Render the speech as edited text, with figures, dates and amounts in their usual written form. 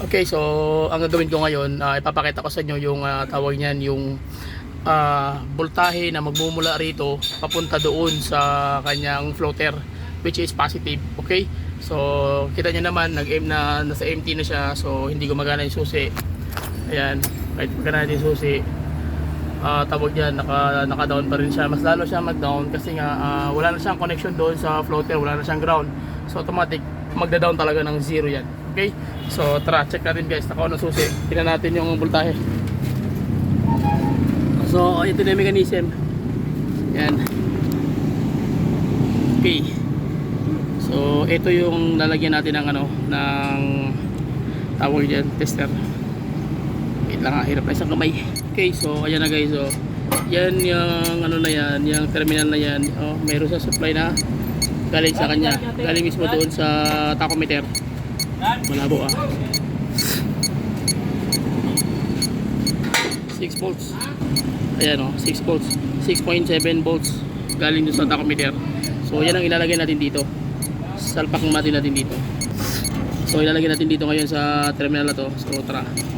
Okay, so ang gagawin ko ngayon, ipapakita ko sa inyo yung tawag niyan, yung voltahe na magmumula rito papunta doon sa kanyang floater, which is positive. Okay, so kita nyo naman, nag-aim na, nasa empty na siya, so hindi gumagana yung susi. Ayan, kahit gumagana yung susi, tawag yan, naka-down pa rin siya. Mas lalo siya mag-down kasi nga wala na siyang connection doon sa floater, wala na siyang ground, so automatic magda-down talaga ng 0 yan. Okay, so tara, check natin guys, naka-on ang susi, tingnan natin yung voltahe. So ito na yung mechanism. Yan. Okay, so ito yung lalagyan natin ng ano, ng tawag dyan, tester. Wait lang, hirap na isang kamay. Okay, so ayan na guys, so yan yung ano na yan, yung terminal na yan. Oh, mayroon sa supply na galing sa kanya, galing mismo doon sa tachometer. Malabo 6 volts. Ayan o, 6 volts, 6.7 volts galing doon sa tachometer. So yan ang ilalagay natin dito, salpak natin dito. So ilalagay natin dito ngayon sa terminal na to. So tara,